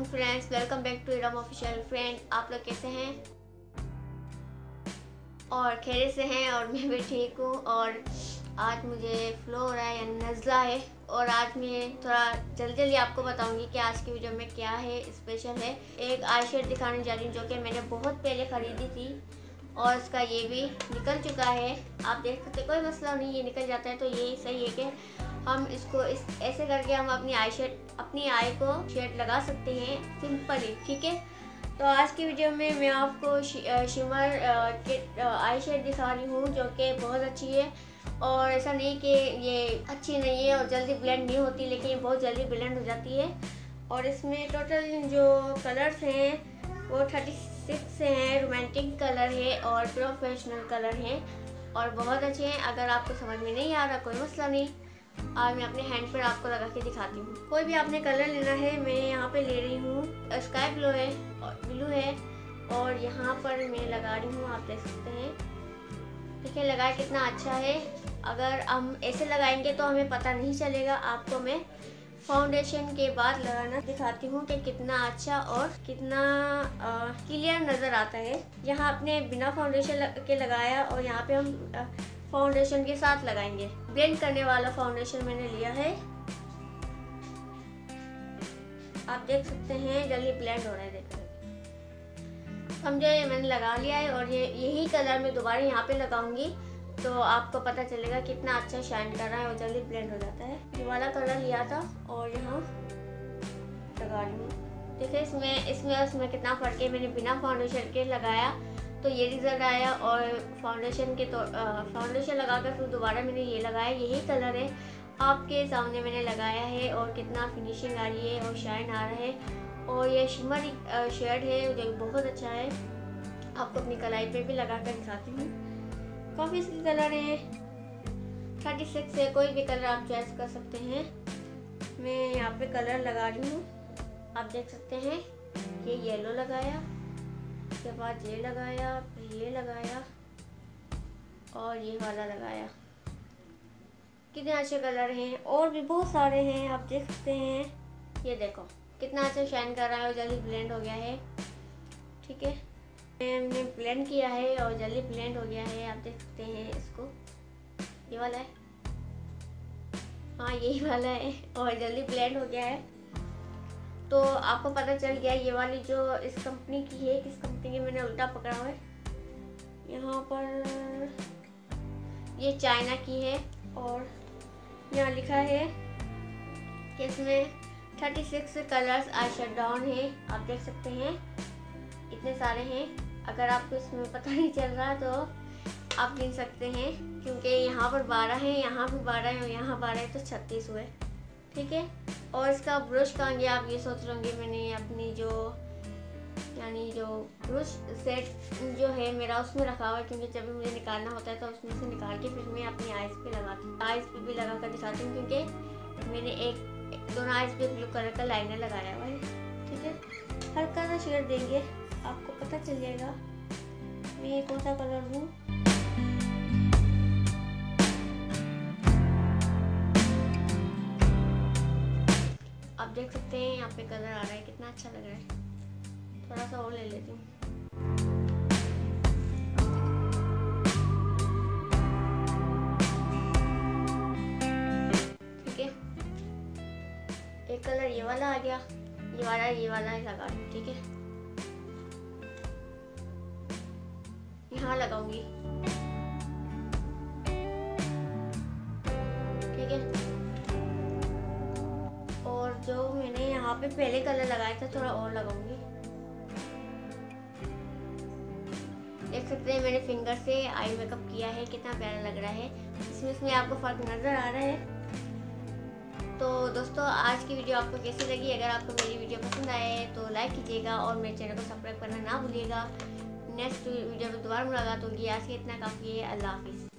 Friends, welcome back to Iram official. Friend, आप लोग कैसे हैं और खैरियत से हैं? और मैं भी ठीक हूँ। और आज मुझे फ्लो हो रहा है यानी नज़ला है। और आज मैं थोड़ा जल्दी आपको बताऊंगी कि आज की वीडियो में क्या है, स्पेशल है। एक आई शेड दिखाने जा रही हूँ जो कि मैंने बहुत पहले ख़रीदी थी और इसका ये भी निकल चुका है। आप देख सकते, कोई मसला नहीं, ये निकल जाता है तो ये सही है कि हम इसको ऐसे करके हम अपनी आई को शेड लगा सकते हैं सिंपली। ठीक है, तो आज की वीडियो में मैं आपको शिमर के आई शेड दिखा रही हूँ जो कि बहुत अच्छी है। और ऐसा नहीं कि ये अच्छी नहीं है और जल्दी ब्लेंड नहीं होती, लेकिन ये बहुत जल्दी ब्लेंड हो जाती है। और इसमें टोटल जो कलर्स हैं वो 36 हैं। रोमांटिक कलर है और प्रोफेशनल कलर हैं और बहुत अच्छे हैं। अगर आपको समझ में नहीं आ रहा कोई मसला नहीं, आज मैं अपने हैंड पर आपको लगा के दिखाती हूँ। कोई भी आपने कलर लेना है, मैं यहाँ पे ले रही हूँ स्काई ब्लू है और ब्लू है और यहाँ पर मैं लगा रही हूँ, आप देख सकते हैं। ठीक है, लगाए कितना अच्छा है। अगर हम ऐसे लगाएंगे तो हमें पता नहीं चलेगा। आपको मैं फाउंडेशन के बाद लगाना दिखाती हूँ कि कितना अच्छा और कितना क्लियर नज़र आता है। यहाँ आपने बिना फाउंडेशन के लगाया और यहाँ पे हम फाउंडेशन के साथ लगाएंगे। ब्लेंड करने वाला फाउंडेशन मैंने लिया है, आप देख सकते हैं जल्दी ब्लेंड हो रहा है। देखो समझो, ये मैंने लगा लिया है और यही कलर मैं दोबारा यहाँ पे लगाऊंगी तो आपको पता चलेगा कितना अच्छा शाइन कर रहा है और जल्दी ब्लेंड हो जाता है। ये वाला कलर लिया था और यहाँ लगा रही हूँ। देखिए इसमें कितना फ़र्क है। मैंने बिना फाउंडेशन के लगाया तो ये रिजल्ट आया और फाउंडेशन लगाकर फिर दोबारा मैंने ये लगाया, यही कलर है आपके सामने मैंने लगाया है और कितना फिनिशिंग आ रही है और शाइन आ रहा है। और ये शिमर शेड है जो बहुत अच्छा है। आपको अपनी कलाई पे भी लगा कर दिखाती हूँ। काफ़ी इसके कलर है, 36 है, कोई भी कलर आप चॉइस कर सकते हैं। मैं यहाँ पे कलर लगा रही हूँ, आप देख सकते हैं। ये येलो लगाया, उसके बाद ये लगाया, फिर ये लगाया और ये वाला लगाया। कितने अच्छे कलर हैं और भी बहुत सारे हैं, आप देख सकते हैं। ये देखो कितना अच्छा शाइन कर रहा है और जल्दी ब्लेंड हो गया है। ठीक है, मैंने ब्लेंड किया है और जल्दी ब्लेंड हो गया है, आप देख सकते हैं। इसको ये वाला है, हाँ यही वाला है और जल्दी ब्लेंड हो गया है। तो आपको पता चल गया ये वाली जो इस कंपनी की है, किस कंपनी की मैंने उल्टा पकड़ा हुआ है। यहाँ पर ये चाइना की है और यहाँ लिखा है कि इसमें 36 कलर्स आई शेड डाउन है, आप देख सकते हैं। इतने सारे हैं, अगर आपको इसमें पता नहीं चल रहा तो आप गिन सकते हैं, क्योंकि यहाँ पर 12 हैं, यहाँ भी 12 है और यहाँ 12 है तो 36 हुए। ठीक है, और इसका ब्रश कहाँ गया आप ये सोच रहे होंगे। मैंने अपनी जो ब्रश सेट जो है मेरा उसमें रखा हुआ है, क्योंकि जब भी मुझे निकालना होता है तो उसमें से निकाल के फिर मैं अपनी आइज़ पे लगाती हूँ। आइज़ पे भी लगा कर दिखाती हूँ, क्योंकि मैंने दोनों आइज़ पे ब्लू कलर का लाइनर लगाया हुआ है। ठीक है, हल्का सा शेड देंगे, आपको पता चल जाएगा मैं ये कौन सा कलर हूँ। आप देख सकते हैं यहाँ पे कलर आ रहा है, कितना अच्छा लग रहा है। थोड़ा सा और ले लेती हूँ। ठीक है, एक कलर ये वाला आ गया, ये वाला लगा दूँ। ठीक है, यहाँ लगाऊंगी। ठीक है, और जो मैंने यहाँ पे पहले कलर लगाया था थोड़ा और लगाऊंगी। देख सकते हैं मैंने फिंगर से आई मेकअप किया है, कितना प्यारा लग रहा है। इसमें आपको फ़र्क नज़र आ रहा है। तो दोस्तों, आज की वीडियो आपको कैसी लगी? अगर आपको मेरी वीडियो पसंद आए तो लाइक कीजिएगा और मेरे चैनल को सब्सक्राइब करना ना भूलिएगा। नेक्स्ट वीडियो में दोबारा मुलाकात होगी। आज के इतना काफ़ी है। अल्लाह हाफिज़।